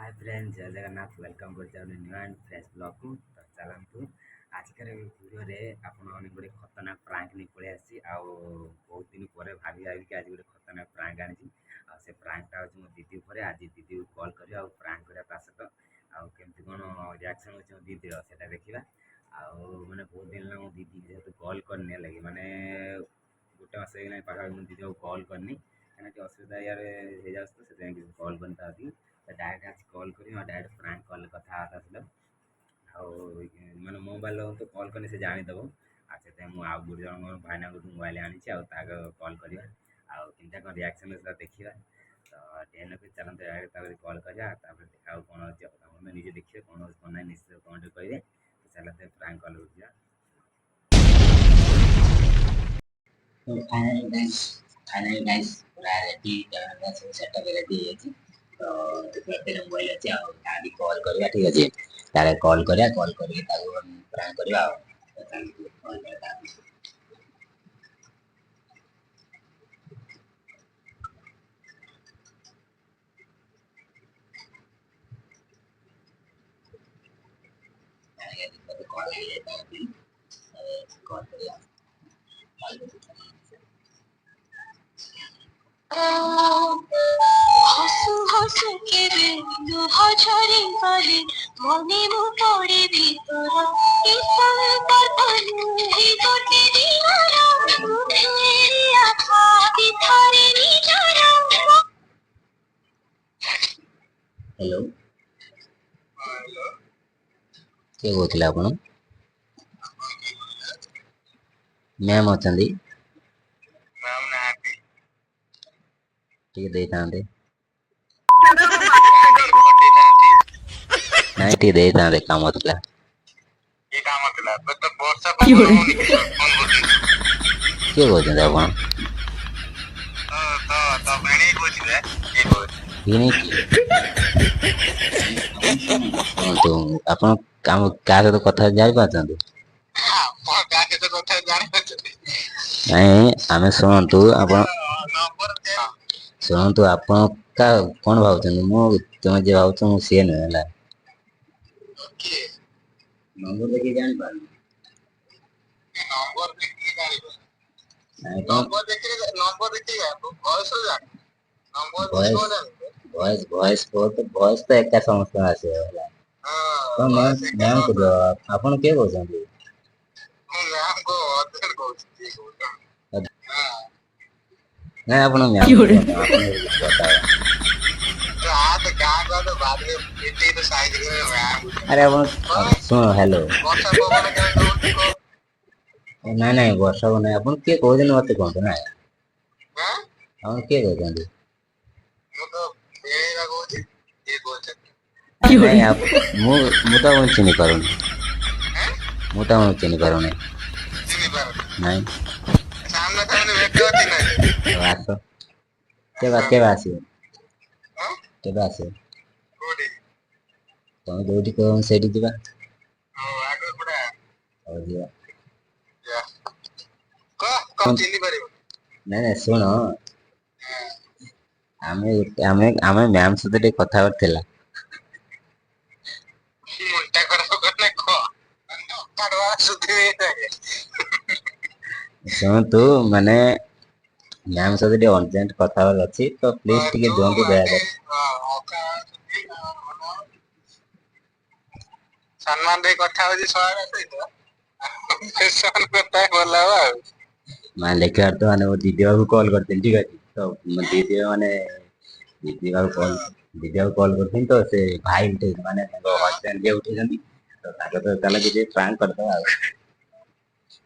Hi friends जय Jagannath welcome कर new and fresh blog को तो चलतु आजिकार वीडियो रे आपण गोटे खतरनाक प्रांक नहीं पड़े आसी बहुत दिन पर भाभी भाविक आज गोटे खतरनाक प्रांक आनी से प्रांकटा हूँ मो दीदी पर आज दीदी को कॉल कर प्रांक करा सहित आमती कौन रिएक्शन हो दीदी से देखा मैंने बहुत दिन मो दीदी जेहतु कॉल करनी लगे मैंने गोटे मस पाखा दीदी को कॉल करनी कहीं असुविधा यार हो जाए तो से कॉल करनी डायरेक्ट आज कॉल करी डायरेक्ट फ्रांक कॉल कथा मैंने मोबाइल तो कॉल करनी से जानीदेव से मुझे गोटे जन भाईना गोटे मोबाइल आनी कॉल करवा आमता कौन रिएक्शन देखा तो टेन चलते डायरेक्ट कॉल करा देखा कौन अच्छे निजे देखिए कौन कौन ना निश्चित कौन कहे तो चलते फ्रांक कॉल कर फाइनली गाइस पूरा रेडी कैमरा सब सेटअप रेडी है तो देखते मोबाइल अच्छे आदि कॉल करवा ठीक अच्छे तारे कॉल करा कॉल करके प्रांक करवा कॉल करता कॉल कॉल करया हसु हसु केबे लुह झरी गले मने मु पड़े भीतर किसम पतनु ही गोटे दियारा तेरी आखा दिथारे निजारा हेलो के कहते आप मैम अच्छा टे दे था नहीं टे दे था काम होता किए कहते आप क्या सहित कथा जानी पार्टी नहीं आम शुणु आप शुणु आप कौन भाव तुम जे भाव सी नुहे नंबर देखिए जानी पार वॉइस तो एका समस्त आसे तो मैम को दो आपन के कहते नहीं आप अरे आप सुनो हेलो नहीं नहीं वर्षा को नहीं आप किए कहते मत कहते ना आप किए कहते नहीं आप मुझे चिन्ह पार मुझे चिन्ह पार नहीं आस के आस तुम जो कह से नहीं नहीं शुण आम मैम सहित कथा शुणु माने मैम सहित अर्जेंट कथा अच्छी तो प्लीज टे दिंतु दया सम्मान रे कथा होजी सहारा सहित कथा बोला मान लेकर तो माने वो दीदी बाबू कॉल करते ठीक है तो दीदी माने दीदी बाबू कॉल करते तो से भाई उठे माने हस्बैंड जे उठे तो तो चलो किसी प्रांक करते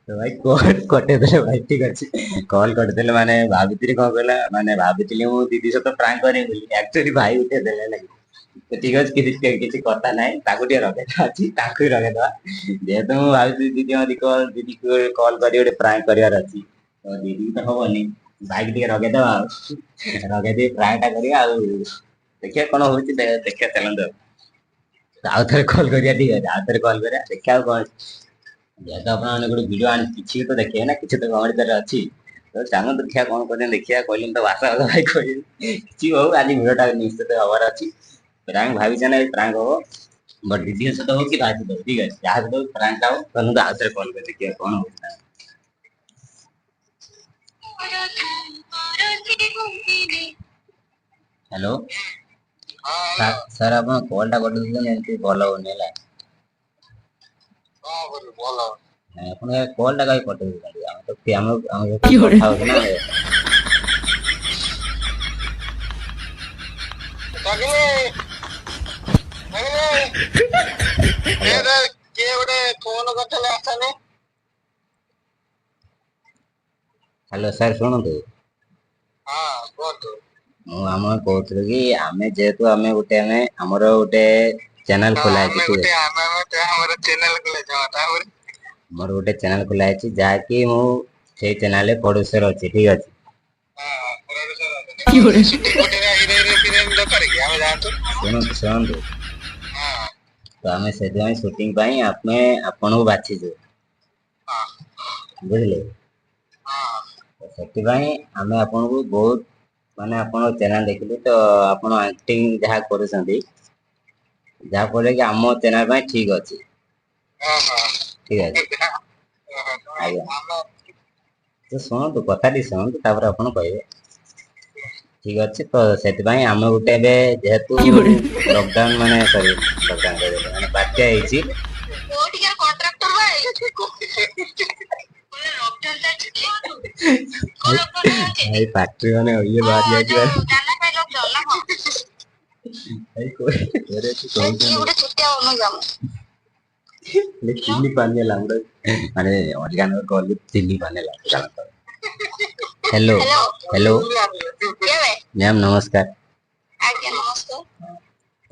तो भाई कॉल कटे दे भाई ठीक अच्छे कॉल करते माने भाभी कौन कहला माने भाभी मु दीदी सहित प्रांक करी एक्चुअली भाई उठे दे लगे तो ठीक अच्छे किसी कथा ना रखेदा अच्छी रखेदा जेहेतु मुझे भाई दीदी मत दीदी को कॉल कर गोटे प्रांक करार अच्छी तो दीदी तो हेनी बाइक टे रखेद रखे प्रांकटा करा देखिए कौन हो देखिए चलते आउ थे कल कर ठीक है आउ थे कल कर देखा कौन जेहतु आप गोटे भिडियो आनी किसी तो देखिए ना किसी तो कमेडी तरह अच्छी तो चलो देखिए कौन कहते देखिए कहली तो भाषा भाई कह आज भिडियोटा निश्चित हबार अच्छी ପ୍ରାଙ୍କ ଭାବିଛ ନା ପ୍ରାଙ୍କ ହବ ବଟ ଦିଦିଙ୍କ ସହିତ ହଉ କି ଭାଇ ସହିତ ହଉ ଠିକ ଅଛି ଯାହା ସହିତ ପ୍ରାଙ୍କ ହବ ତମକୁ ତ ଆଉଥରେ କଲ୍ କରି ଦେଖିବା କଣ ହଉଛି ନା। ହ୍ୟାଲୋ ସାର୍ ଆପଣ କଲ୍ ଟା କରି ଦଉଛନ୍ତି ଏମିତି ଭଲ ହଉନି ହେଲା। ଆପଣ କଲ୍ ଟା କାହିଁ କଟେଇ ଦଉଛନ୍ତି ଆମେ ତ ଆମ କଥା ହଉଛି ନା। କିଏ ଗୋଟେ ଫୋନ କରିଥିଲେ ଆସାନେ। ହ୍ୟାଲୋ ସାର୍ ଶୁଣନ୍ତୁ। ହଁ କୁହନ୍ତୁ। ମୁଁ ଆମେ କହୁଥିଲୁ କି ଆମେ ଯେହେତୁ ଆମେ ଆମର ଗୋଟେ ଚ୍ୟାନେଲ ଖୋଲା ହେଇଛି ମୋର ଗୋଟେ ଚ୍ୟାନେଲ ଖୋଲା ହେଇଛି ଯାହାକି ମୁଁ ସେଇ ଚ୍ୟାନେଲରେ ପ୍ରଡ୍ୟୁସର ଅଛି ଠିକ ଅଛି। ଶୁଣନ୍ତୁ ଶୁଣନ୍ତୁ ତ ଆମେ ସେଥିପାଇଁ ସୁଟିଂ ପାଇଁ ଆମେ ଆପଣଙ୍କୁ ବାଛିଛୁ ବୁଝିଲେ। ସେଥିପାଇଁ ଆମେ ଆପଣଙ୍କୁ ବହୁତ ମାନେ ଆପଣଙ୍କ ଚ୍ୟାନେଲ ଦେଖିଲୁ ତ ଆପଣ ଆକ୍ଟିଂ ଯାହା କରୁଛନ୍ତି ଯାହାଫଳରେ କି ଆମ ଚ୍ୟାନେଲ ପାଇଁ ଠିକ ଅଛି। ଠିକ ଅଛି ଆଜ୍ଞା ଶୁଣନ୍ତୁ କଥାଟି ଶୁଣନ୍ତୁ ତାପରେ ଆପଣ କହିବେ। ଠିକ ଅଛି ତ ସେଥିପାଇଁ ଆମେ ଗୋଟେ ଏବେ ଯେହେତୁ ଲକଡାଉନ ମାନେ ସରି ଲକଡାଉନ କହିଦେଲି ମାନେ ବାତ୍ୟା ହେଇଛି। ଭାଇ ପାଟିରେ ମାନେ ଇଏ ବାହାରି ଯାଇଛି ଚିନି ପାନି ମାନେ ଅର୍ଗାନ କଲୁ ଚିନି ପାନି ହ୍ୟାଲୋ ହ୍ୟାଲୋ ମ୍ୟାମ ନମସ୍କାର।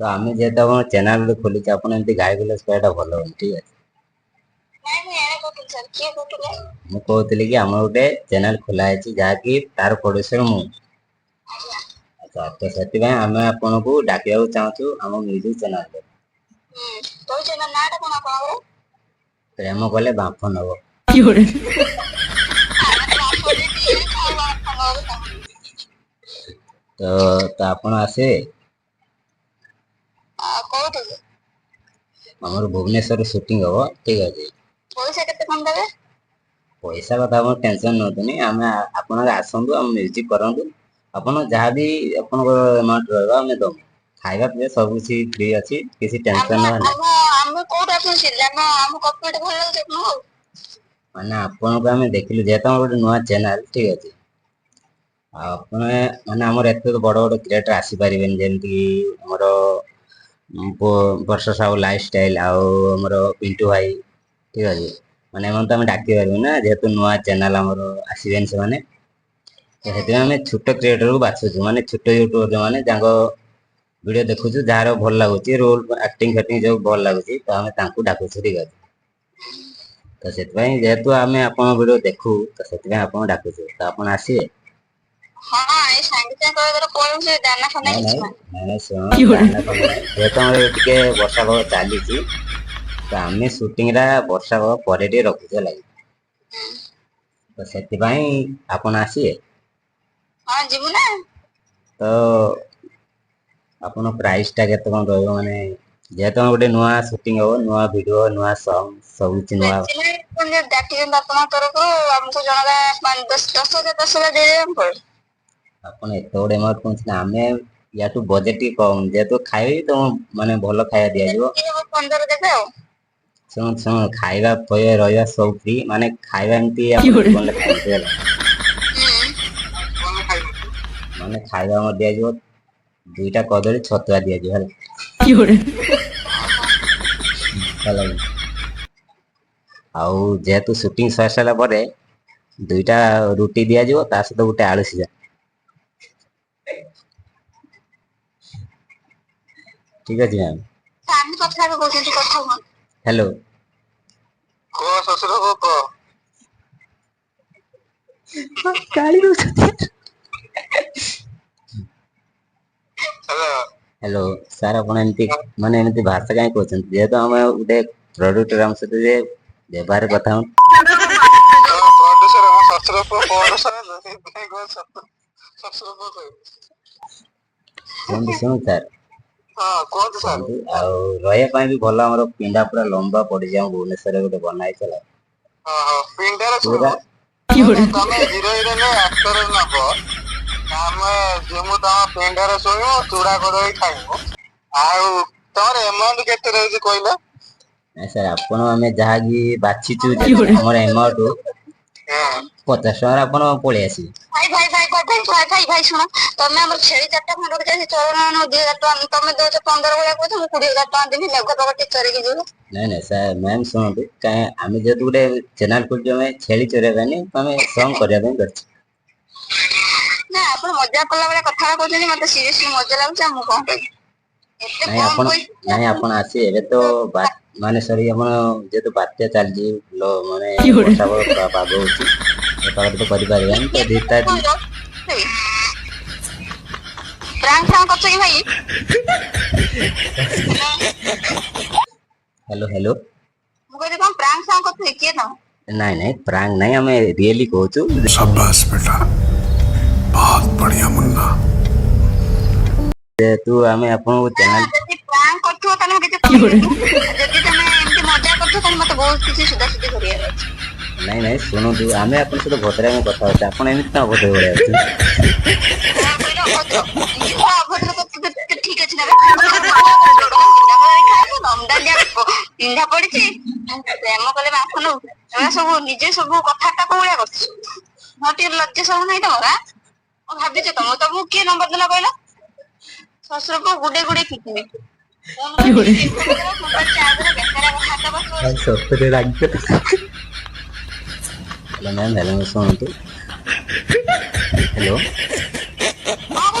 ତ ଆମେ ଯେହେତୁ ଆପଣ ଚ୍ୟାନେଲ ଖୋଲିଛୁ ଆପଣ ଏମିତି ଗାଳି ଗୁଲଜ କରିବାଟା ଭଲ ହଉନି ଠିକ ଅଛି। ମୁଁ କହୁଥିଲି କି ଆମର ଗୋଟେ ଚ୍ୟାନେଲ ଖୋଲା ହେଇଛି ଯାହାକି ତାର ପ୍ରଡ୍ୟୁସର ମୁଁ। ଆଚ୍ଛା ତ ସେଥିପାଇଁ ଆମେ ଆପଣଙ୍କୁ ଡାକିବାକୁ ଚାହୁଁଛୁ ଆମ ମ୍ୟୁଜିକ ଚ୍ୟାନେଲରେ। ପ୍ରେମ କଲେ ବାମ୍ଫ ନବ। ତ ଆପଣ ଆସିବେ। ଆମର ଭୁବନେଶ୍ୱରରେ ସୁଟିଂ ହବ ଠିକ ଅଛି। ପଇସା କେତେ କଣ ଦେବେ? ପଇସା କଥା ଆପଣ ଟେନସନ ନିଅନ୍ତୁନି ଆମେ ଆପଣ ଆସନ୍ତୁ ଆମ ମ୍ୟୁଜିକ କରନ୍ତୁ। ଆପଣ ଯାହାବି ଆପଣଙ୍କର ଆମାଉଣ୍ଟ ରହିବ ଆମେ ଦବୁ। ଖାଇବା ପିଇବା ସବୁ କିଛି ଫ୍ରି ଅଛି କିଛି ଟେନସନ ନେବାର ନାହିଁ। ମାନେ ଆପଣଙ୍କୁ ଆମେ ଦେଖିଲୁ ଯେହେତୁ ଆମର ଗୋଟେ ନୂଆ ଚ୍ୟାନେଲ ଠିକ ଅଛି। ଆଉ ଆପଣ ମାନେ ଆମର ଏତେ ବଡ ବଡ କ୍ରିଏଟର ଆସିପାରିବେନି ଯେମିତି କି ଆମର ବର୍ଷ ସାହୁ ଲାଇଫଷ୍ଟାଇଲ ଆଉ ଆମର ପିଣ୍ଟୁ ଭାଇ ଠିକ ଅଛି। ମାନେ ଏମାନେ ତ ଆମେ ଡାକି ପାରିବୁ ନା ଯେହେତୁ ନୂଆ ଚ୍ୟାନେଲ ଆମର ଆସିବେନି ସେମାନେ। ସେଥିପାଇଁ ଆମେ ଛୋଟ କ୍ରିଏଟରକୁ ବାଛୁଛୁ ମାନେ ଛୋଟ ୟୁଟ୍ୟୁବର ଯୋଉମାନେ ଯାଙ୍କ ଭିଡିଓ ଦେଖୁଛୁ ଯାହାର ଭଲ ଲାଗୁଛି ରୋଲ ଆକ୍ଟିଂ ଫାକ୍ଟିଂ ଯୋଉ ଭଲ ଲାଗୁଛି ତ ଆମେ ତାଙ୍କୁ ଡାକୁଛୁ ଠିକ ଅଛି। ତ ସେଥିପାଇଁ ଯେହେତୁ ଆମେ ଆପଣଙ୍କ ଭିଡିଓ ଦେଖୁ ତ ସେଥିପାଇଁ ଆପଣଙ୍କୁ ଡାକୁଛୁ ତ ଆପଣ ଆସିବେ। ଯେହେତୁ ଆମର ଟିକେ ବର୍ଷା ପାଗ ଚାଲିଛି ତ ଆମେ ସୁଟିଂ ଟା ବର୍ଷା ପାଗ ପରେ ଟିକେ ରଖୁଛୁ ହେଲାକି। ତ ସେଥିପାଇଁ ଆପଣ ଆସିବେ। ତ ଆପଣ ପ୍ରାଇସ୍ ଟା କେତେ କଣ ରହିବ ମାନେ ଯେହେତୁ ଆମେ ଗୋଟେ ନୂଆ ସୁଟିଂ ହବ ନୂଆ ଭିଡିଓ ନୂଆ ସଙ୍ଗ ସବୁ କିଛି ନୂଆ। ଆପଣ ଏତେ ଗୁଡେ ଏମାଉଣ୍ଟ କହୁଛନ୍ତି ଆମେ ୟାଠୁ ବଜେଟ ଟିକେ କମ ଯେହେତୁ ଖାଇବେ ତ ମାନେ ଭଲ ଖାଇବା ଦିଆଯିବ। ଶୁଣନ୍ତୁ ଶୁଣନ୍ତୁ ଖାଇବା ରହିବା ସବୁ ଫ୍ରି ମାନେ ଖାଇବା ଏମିତି ଆପଣ ଜୀବନରେ ଖାଇନଥିବେ ହେଲା। ମାନେ ଖାଇବା ଆମର ଦିଆଯିବ 2ଟା କଦଳୀ ଛତୁଆ ଦିଆଯିବ ହେଲା। ହେଲାକି। ଆଉ ଯେହେତୁ ସୁଟିଂ ସରି ସାରିଲା ପରେ 2ଟା ରୁଟି ଦିଆଯିବ ତା ସହିତ ଗୋଟେ ଆଳୁ ସିଝା। ଠିକ ଅଛି ମ୍ୟାମ। ହ୍ୟାଲୋ। କୁହ ଶଶୁର କୁହ। ଗାଳି ଦଉଛନ୍ତି। ହ୍ୟାଲୋ ସାର୍ ଆପଣ ଏମିତି ମାନେ ଏମିତି ଭାଷା କାହିଁ କହୁଛନ୍ତି ଯେହେତୁ ଆମେ ଗୋଟେ ପ୍ରଡ୍ୟୁସର ଆମ ସହିତ ଯେ ବ୍ୟବହାର କଥା ହଉ। ଶୁଣନ୍ତୁ ସାର୍ ହଁ କୁହନ୍ତୁ ସାର୍। ଆଉ ରହିବା ପାଇଁ ବି ଭଲ ଆମର ପିଣ୍ଡା ପୁରା ଲମ୍ବା ପଡିଛି ଆମ ଭୁବନେଶ୍ୱରରେ ଗୋଟେ ବନା ହେଇଥିଲା। ପିଣ୍ଡାରେ ପୁରା ତମେ ହିରୋ ହିରୋଇନ ଆକ୍ଟର ନବ ଆମେ ଯିମୁ ତମ ପିଣ୍ଡାରେ ଶୋଇବୁ ଚୁଡା କଦଳୀ ଖାଇବୁ। ଆଉ ତମର ଏମାଉଣ୍ଟ କେତେ ରହୁଛି କହିଲ? ନାଇଁ ସାର୍ ଆପଣ ଆମେ ଯାହାକି ବାଛିଛୁ ଆମର ଏମାଉଣ୍ଟ 50 ଟଙ୍କାରେ ଆପଣ ପଳେଇ ଆସିବେ। ଭାଇ ଭାଇ ଭାଇ ଭାଇ ଭାଇ ଭାଇ ଭାଇ ଭାଇ ଶୁଣ ତମେ ଆମର ଛେଳି 4ଟା ଖଣ୍ଡ ରଖିଛ ଚରଣ 2,000 ଟଙ୍କା ତମେ ଦଉଛ 15 ଭଳିଆ କହୁଛ ମୁଁ 20,000 ଟଙ୍କା ଦେବି ମେଘ ପାଗ ଟିକେ ଚରିକି ଯିବୁ। ନାଇଁ ନାଇଁ ସାର୍ ମ୍ୟାମ୍ ଶୁଣନ୍ତୁ କାହିଁ ଆମେ ଯେହେତୁ ଗୋଟେ ଚ୍ୟାନେଲ ଖୋଲିଛୁ ଆମେ ଛେଳି ଚରେଇବା ପାଇଁ ଆମେ ସଙ୍ଗ କରିବା ପାଇଁ କରିଛୁ। ନା ଆପଣ ମଜା କଲା ଭଳିଆ କଥା କହୁଛନ୍ତି ମତେ ସିରିୟସଲି ମଜା ଲାଗୁଛି ଆଉ ମୁଁ କଣ କହିବି। ଏତେ ନାଇଁ କମ ଆପଣ ପଇସା ନାଇଁ ଆପଣ ଆସିବେ ଏବେ ତ ମାନେ ସରି ଆପଣ ଯେହେତୁ ବାତ୍ୟା ଚାଲିଛି ମାନେ ବର୍ଷା ପାଗ ହଉଛି ଏ ପାଗରେ ତ କରିପାରିବାନି ତ ଦିଟା ପ୍ରାଙ୍କ ଫ୍ରାଙ୍କ କରୁଛ କି ଭାଇ? ହ୍ୟାଲୋ ହ୍ୟାଲୋ ମୁଁ କହିଲି କଣ ପ୍ରାଙ୍କ ଫ୍ରାଙ୍କ କରୁଥିଲି କିଏ ତମ? ନାଇଁ ନାଇଁ ପ୍ରାଙ୍କ ନାଇଁ ଆମେ ରିଏଲି କହୁଛୁ। शाबाश बेटा बहुत बढ़िया मुन्ना। ଯେହେତୁ ଆମେ ଆପଣଙ୍କୁ ଚ୍ୟାନେଲ ଯଦି ପ୍ରାଙ୍କ କରୁଥିବ ତାହେଲେ ମୁଁ କିଛି କହିବିନି ଯଦି ତମେ ଏମିତି ମଜା କରୁଥିବ ତାହେଲେ ମତେ ବହୁତ କିଛି ସୁଧାସୁଧି କରିବାର ଅଛି। ନାଇଁ ନାଇଁ ଶୁଣନ୍ତୁ ଆମେ ଆପଣଙ୍କ ସହିତ ଭଦ୍ର ଆମେ କଥା ହଉଛୁ ଆପଣ ଏମିତି କଣ ଅଭଦ୍ର ଭଳିଆ ହଉଛନ୍ତି? କଣ କହିଲ ଅଭଦ୍ର ଅଭଦ୍ର ଠିକ ଅଛି ନା ପିନ୍ଧା ପଡିଛି ପ୍ରେମ କଲେ ବାପ ନଉ ଏଗୁଡା ସବୁ ନିଜେ ସବୁ କଥାବାର୍ତ୍ତା କୋଉ ଭଳିଆ କରୁଛୁ ମୋର ଟିକେ ଲଜ୍ଜା ସବୁ ନାହିଁ ତମର ମୁଁ ଭାବିଛ ତମକୁ କିଏ ନମ୍ବର ଦେଲା କହିଲ? ଶ୍ୱଶୁରକୁ ଗୁଡେଇ ଗୁଡେଇ ପିଟିବି। ସତରେ ରାଗିଛ ହ୍ୟାଲୋ ମ୍ୟାମ୍ ହ୍ୟାଲୋ ଶୁଣନ୍ତୁ ହ୍ୟାଲୋ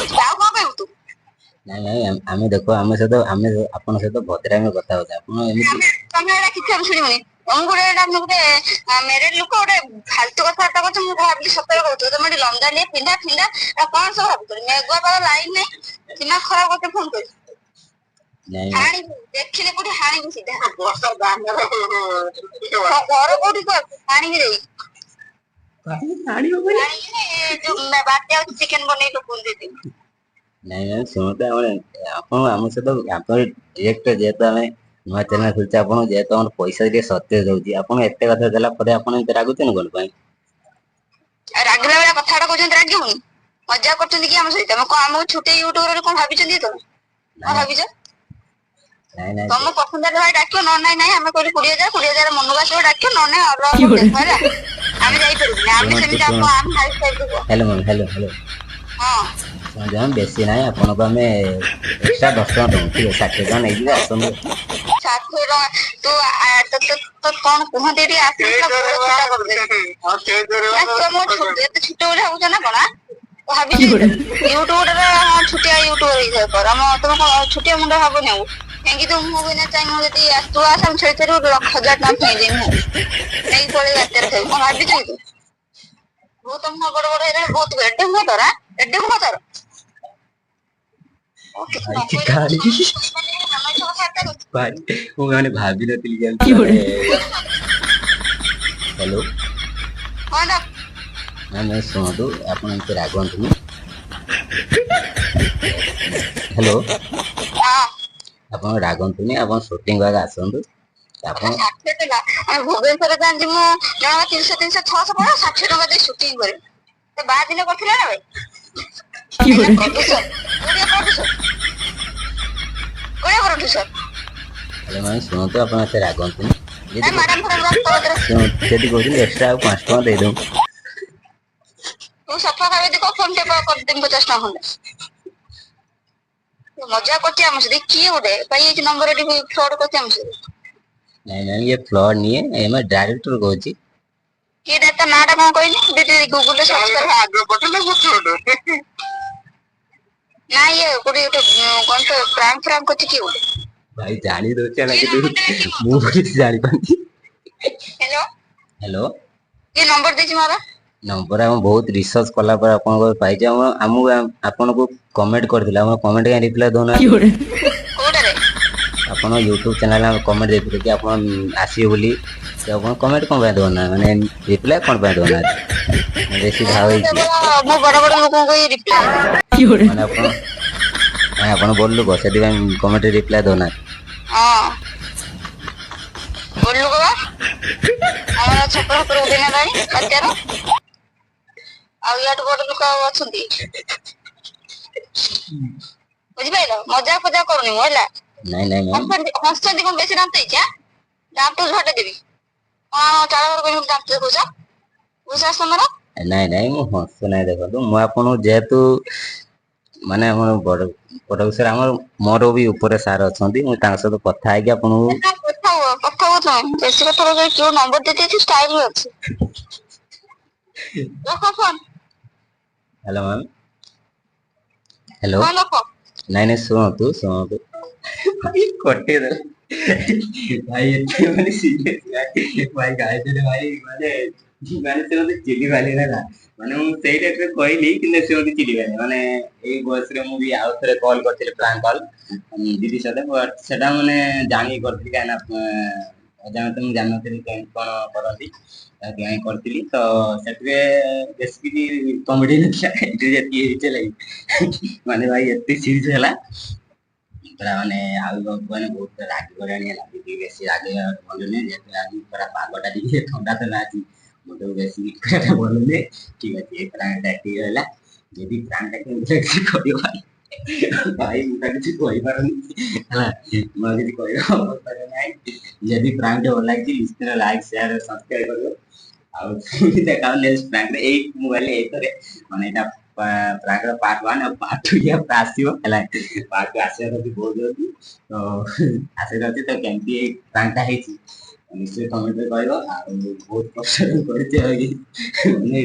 ନାଇଁ ନାଇଁ ଆମେ ଦେଖ ଆମେ ସହିତ ଆମେ ଆପଣଙ୍କ ସହିତ ଭଦ୍ରାମୀ କଥା ହଉଛୁ ଆପଣ ଏମିତି ତମେ ଏଇଟା କିଛି ଆମେ ଶୁଣିବୁନି ମୁଁ ଗୋଟେ ମ୍ୟାରେଡ୍ ଲୋକ ଗୋଟେ ଫାଲତୁ କଥାବାର୍ତ୍ତା କରୁଛ ମୁଁ ଭାବିଲି ସତରେ କହୁଥିବ ତମେ ଏଠି ଲଣ୍ଡା ନିଏ ପିନ୍ଧା ଫିନ୍ଧା କଣ ସବୁ ଭାବୁଛ ମେଘୁଆ ପାଗ ଲାଇନ ନାହିଁ ଦିମାଗ ଖରାପ କରୁଛ ଫୋନ କରି ନାଇଁ ହାଣିବୁ ଦେଖିଲେ କୋଉଠି ହାଣିବୁ ସିଧା ଘର କୋଉଠି କହ ହାଣିବି ଦେଇ ଯୋଉ ବାତ୍ୟା ହଉଛି ଚିକେନ ବନେଇ ଲୋକଙ୍କୁ ଦେଇଦେବି। ନାଇଁ ମ୍ୟାମ୍ ଶୁଣନ୍ତୁ ଆପଣ ଆମ ସହିତ ଆପଣ ଡିରେକ୍ଟ ଯେହେତୁ ଆମେ ନୂଆ ଚ୍ୟାନେଲ ଖୋଲିଛୁ ଆପଣ ଯେହେତୁ ଆମର ପଇସା ଟିକେ ସର୍ଟେଜ ରହୁଛି ଆପଣ ଏତେ କଥା ଦେଲା ପରେ ଆପଣ ଏମିତି ରାଗୁଛନ୍ତି କଣ ପାଇଁ? ରାଗିଲା ଭଳିଆ କଥାଟା କହୁଛନ୍ତି ରାଗିବୁନି ମଜା କରୁଛନ୍ତି କି ଆମ ସହିତ ତମେ କଣ ଆମକୁ ଛୋଟିଆ ୟୁଟ୍ୟୁବରେ କଣ ଭାବିଛନ୍ତି ତମେ କଣ ଭାବିଛ? ନାଇଁ ନାଇଁ ତମ ପସନ୍ଦରେ ଭାଇ ଡାକିବ ନହେଲେ ନାଇଁ ଆମେ କହିଲୁ 20,000 ମନକୁ ଆସିବ ଡାକିବ ନହେଲେ ଅଲଗା କୋଉଠି ଦେଖ ହେଲା ଆମେ ଯାଇପାରିବୁନି ଆମେ ସେମିତି ଆମେ ହ୍ୟାଲୋ ମ୍ୟାମ୍ ହ୍ୟାଲୋ ହ୍ୟାଲୋ ହଁ ଶୁଣନ୍ତୁ ବେଶୀ ନାହିଁ ଆପଣଙ୍କୁ ଆମେ ଏକ୍ସଟ୍ରା 10 ଟଙ୍କା ଦବୁ ଠିକ ଅଛି 60 ଟଙ୍କା ନେଇଯିବେ ଆସନ୍ତୁ। 60 ଟଙ୍କା ତୁ କଣ କୁହନ୍ତି ଏଠି ଆସିକି ଏତେ ଛୋଟ ବୋଲି ଭାବୁଛ ନା କଣ ଭାବିଛୁ ୟୁଟ୍ୟୁବରେ ଛୋଟିଆ ୟୁଟ୍ୟୁବର ହେଇଥାଉ ଆମ ତମେ କଣ ଛୋଟିଆ ମୁଣ୍ଡ ଭାବନି ଆଉ କାହିଁକି ତୁ ମୁଁ ବିନା ଚାହିଁବୁ ଯଦି ତୁ ଆସ ଆମେ ଛେଳି 1,000 ଟଙ୍କା ଫିଙ୍ଗିଦେବି ମୁଁ ନେଇକି ପଳେଇ ବାତ୍ୟାରେ ଖାଇବୁ କଣ ଭାବିଛୁ କି ତୁ ବହୁତ ମୁହଁ ବଡ ବଡ ହେଇଗଲାଣି ବହୁତ ଏଡେ ମୁହଁ ତୋର ଏଡେ ମୁହଁ ତୋର ମୁଁ ମାନେ ଭାବିନଥିଲି ଯେମିତି ହ୍ୟାଲୋ କଣ ମ୍ୟାମ୍ ଶୁଣନ୍ତୁ ଆପଣ ଏମିତି ରାଗନ୍ତୁନି ହ୍ୟାଲୋ ଆପଣ ରାଗନ୍ତୁନି ଆପଣ ସୁଟିଂ ଆଗେ ଆସନ୍ତୁ ଆପଣ 60 ଟଙ୍କା ଆମେ ଭୁବନେଶ୍ୱରରେ ଜାଣିଛି ମୁଁ ଜଣକା 300 600 ପଡେ 60 ଟଙ୍କା ଦେଇ ସୁଟିଂ କରିବି ସେ ବା ଦିନ କରିଥିଲା ନା ଭାଇ ହ୍ୟାଲୋ ମ୍ୟାମ୍ ଶୁଣନ୍ତୁ ଆପଣ ଏତେ ରାଗନ୍ତୁନି ଯଦି କହୁଛନ୍ତି ଏକ୍ସଟ୍ରା ଆଉ 5 ଟଙ୍କା ଦେଇଦବୁ ତୁ ସଫା ଖାଇବା ଯଦି ଫୋନ ପେ କରିଦେବି 50 ଟଙ୍କା ଖଣ୍ଡେ ମଜା କରୁଛି ଆମ ସହିତ କିଏ ଗୋଟେ ଭାଇ ଏଇ ନମ୍ବର ଏଠି ଫ୍ରଡ କରୁଛି ଆମ ସହିତ ନାଇଁ ମ୍ୟାମ୍ ये फ्लॉड नहीं है मैं डायरेक्टर କହୁଛି କିଏ ତା ନାଁଟା କଣ କହିଲି ଗୁଗୁଲରେ ସର୍ଚ୍ଚ କରି ନା ଇଏ କୋଉଠି ଗୋଟେ କଣ ତ ପ୍ରାଙ୍କ ଫ୍ରାଙ୍କ ଅଛି କିଏ ଗୋଟେ ଭାଇ ଜାଣି ଦଉଛି ନା କିନ୍ତୁ ମୁଁ କିଛି ଜାଣିପାରୁନି ହ୍ୟାଲୋ ହ୍ୟାଲୋ କିଏ ନମ୍ବର ଦେଇଛି ମୋର ନମ୍ବର ଆମେ ବହୁତ ରିସର୍ଚ୍ଚ କଲା ପରେ ଆପଣଙ୍କ ପାଇଛୁ ଆମକୁ ଆପଣଙ୍କୁ କମେଣ୍ଟ କରିଥିଲେ ଆପଣ କମେଣ୍ଟ କାଇଁ ରିପ୍ଲାଏ ଦଉନାହାନ୍ତି କୋଉଟାରେ ଆପଣ ୟୁଟ୍ୟୁବ ଚ୍ୟାନେଲ ଆମେ କମେଣ୍ଟ ଦେଇଥିଲେ କି ଆପଣ ଆସିବେ ବୋଲି ତ ଆପଣ କମେଣ୍ଟ କଣ ପାଇଁ ଦଉନାହାନ୍ତି ମାନେ ରିପ୍ଲାଏ କଣ ପାଇଁ ଦଉନାହାନ୍ତି ବେଶୀ ଭାବ ହେଇଛି ମୁଁ ବଡ ବଡ ଲୋକଙ୍କୁ ହିଁ ରିପ୍ଲାଏ ମାନେ ଆପଣ ଆପଣ ବୋଲୁ କ ସେଥିପାଇଁ କମେଣ୍ଟ ରିପ୍ଲାଏ ଦଉନା। ହଁ ବୋଲୁ ବା ଆମର ଛପର ଫପର ଉଡେଇ ନେଲାଣି ବାତ୍ୟାର। ଆଉ ୟାଠୁ ବଡ ଲୋକ ଆଉ ଅଛନ୍ତି? ବୁଝିପାରିଲ? ମଜାକ ଫଜାକ କରୁନି ମୁଁ ହେଲା। ନାଇଁ ନାଇଁ ମ୍ୟାମ୍। ହସୁଛନ୍ତି କଣ ବେଶୀ ଦାନ୍ତ ହେଇଛି? ଦାନ୍ତ ଝଟା ଦେବି। ହଁ ଚାଳ ଘର ପାଇଁ ଦାନ୍ତ ଦେଖୁଛ? ବିଶ୍ୱାସ ତମର? ନାଇଁ ନାଇଁ ମୁଁ ହସୁ ନାହିଁ। ଦେଖନ୍ତୁ ମୁଁ ଆପଣଙ୍କୁ ଯେହେତୁ ମାନେ ଆମର ବଡ ବିଷୟରେ ଆମର ମୋର ବି ଉପରେ ସାର୍ ଅଛନ୍ତି। ମୁଁ ତାଙ୍କ ସହିତ କଥା ହେଇକି ଆପଣଙ୍କୁ କଥା ହୁଅ ତମେ ବେଶୀ କଥା ଯୋଉ ନମ୍ବର ଦେଇଦେଇଛି ଷ୍ଟାଇଲ ଅଛି। ରଖ ଫୋନ। Hello ma'am. ହ୍ୟାଲୋ। ହଁ ରଖ। ନାଇଁ ନାଇଁ ଶୁଣନ୍ତୁ ଭାଇ କଟେଇଦେଲେ। ଭାଇ ଏତେ ମାନେ ସିରିୟସ୍ ଭାଇ ଗାଳିଦେଲେ ଭାଇ ମାନେ ସେ ମତେ ଚିହ୍ନି ପାରିଲେନି ହେଲା। ମାନେ ମୁଁ ସେଇଟା କହିଲି କିନ୍ତୁ ସେ ମତେ ଚିହ୍ନି ପାରିଲେ। ମାନେ ଏଇ ବୟସରେ ମୁଁ ବି ଆଉ ଥରେ କଲ୍ କରିଥିଲି ପ୍ରାଙ୍କ କଲ୍ ଦିଦି ସହିତ ସେଟା ମାନେ ଜାଣିକି କରିଥିଲି କାହିଁକି ନା ଅଜାଣତ ମୁଁ ଜାଣିନଥିଲି କେମିତି କଣ କରନ୍ତି। ସେଥିପାଇଁ କରିଥିଲି ତ ସେଥିରେ ବେଶୀ କିଛି କମେଡି ନଥିଲା। ଯେତିକି ହେଇଛି ହେଲାକି ମାନେ ଭାଇ ଏତେ ସିରିୟସ୍ ହେଲା ପୁରା ମାନେ ଆଉ ମାନେ ବହୁତ ରାଗିଗଲାଣି ହେଲା। ଦିଦି ବେଶୀ ରାଗିବା ଭଲ ନୁହେଁ। ଯେହେତୁ ପୁରା ପାଗଟା ଟିକେ ଥଣ୍ଡା ଥଣ୍ଡା ଅଛି ମତେ ବେଶୀ ଭଲ ନୁହେଁ। ଠିକ ଅଛି ଏ ପ୍ରାଙ୍କଟା ଏତିକି ରହିଲା। ଯଦି ପ୍ରାଙ୍କଟା କେମିତି କିଛି କରିବ ଭାଇ ମୁଁ ତ କିଛି କହିପାରୁନି ହେଲା। ମୁଁ ଆଉ କିଛି କହିବା ଅବସ୍ଥାରେ ନାହିଁ। ଯଦି ପ୍ରାଙ୍କଟା ଭଲ ଲାଗିଛି ନିଶ୍ଚିତ ଲାଇକ୍ ସେୟାର ସବସ୍କ୍ରାଇବ କରିବ। ଆଉ ଦେଖା ନେକ୍ସଟ ପ୍ରାଙ୍କରେ ଏଇ ମୋବାଇଲରେ ଏଇଥରେ ମାନେ ଏଇଟା ପ୍ରାଙ୍କର ପାର୍ଟ 1 ଆଉ ପାର୍ଟ 2 ଆସିବ ହେଲା। ପାର୍ଟ 2 ଆସିବାର ଅଛି ବହୁତ ଜଲ୍ଦି। ତ ଆସିବାର ଅଛି ତ କେମିତି ଏଇ ପ୍ରାଙ୍କଟା ହେଇଛି ନିଶ୍ଚୟ କମେଣ୍ଟରେ କହିବ। ଆଉ ବହୁତ କଷ୍ଟ କରିଛି ମାନେ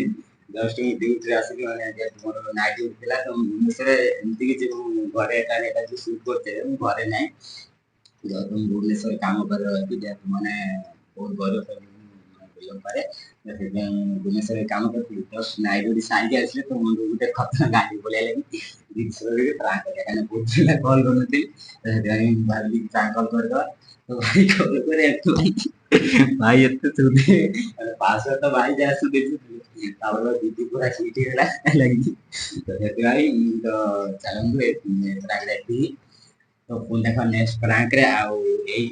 ଜଷ୍ଟ ମୁଁ ଡ୍ୟୁଟିରେ ଆସିକି ମାନେ ମୋର ନାଇଟ୍ ଡ୍ୟୁଟି ଥିଲା ତ ଭୁବନେଶ୍ୱରରେ ଏମିତି କିଛି ମୁଁ ଘରେ ଏକା ସୁଟ୍ କରୁଛେ ମୁଁ ଘରେ ନାହିଁ। ଯେହେତୁ ମୁଁ ଭୁବନେଶ୍ୱରରେ କାମ କରିବାର ଅଛି ଯେହେତୁ ମାନେ ବହୁତ ଗରିବ ବିଲଙ୍ଗ କରେ ସେଥିପାଇଁ ଭୁବନେଶ୍ୱରରେ କାମ କରିଥିଲି। ଜଷ୍ଟ ନାଇଟ୍ ଡ୍ୟୁଟି ସାରିକି ଆସିଲେ ତ ମୁଣ୍ଡକୁ ଗୋଟେ ଖତରା ଗାଡ଼ି ପଳେଇ ଆଇଲା କି ପ୍ରାଙ୍କ କରିବା କାହିଁକିନା ବହୁତ ଦିନ କଲ୍ କରିନଥିଲି ସେଥିପାଇଁ ଭାବିଲି ପ୍ରାଙ୍କ କଲ୍ କରିଦବା। ତ ଭାଇ କଲ୍ କରି ଭାଇ ଏତେ ଶୁଣିଲି ପାସୱାର୍ଡ ତ ଭାଇ ଯାହା ଶୁଣିଥିଲି ତାପରେ ଦିଦି ପୁରା ହିଟ୍ ହେଇଗଲା ଲାଗିଛି। ତ ସେଥିପାଇଁ ତ ଚାଲନ୍ତୁ ପ୍ରାଙ୍କଟା ଏତିକି। ତ ପୁଣି ଦେଖ ନେକ୍ସଟ ପ୍ରାଙ୍କରେ ଆଉ ଏଇ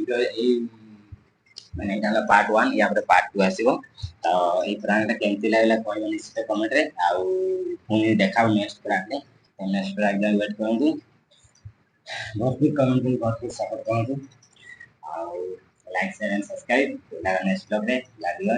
ମାନେ ଏଇଟା ହେଲା ପାର୍ଟ 1 ୟା ପରେ ପାର୍ଟ 2 ଆସିବ। ତ ଏଇ ପ୍ରାଙ୍କଟା କେମିତି ଲାଗିଲା କହିବ ନିଶ୍ଚିତ କମେଣ୍ଟରେ। ଆଉ ପୁଣି ଦେଖା ହବ ନେକ୍ସଟ ପ୍ରାଙ୍କରେ। ନେକ୍ସଟ ପ୍ରାଙ୍କ ଯାଏଁ ୱେଟ୍ କରନ୍ତୁ। ଭରପୁର କମେଣ୍ଟ କରି ଭରପୁର ସପୋର୍ଟ କରନ୍ତୁ। ଆଉ like share and subscribe. Next ବ୍ଲଗରେ ଲାଗିବ।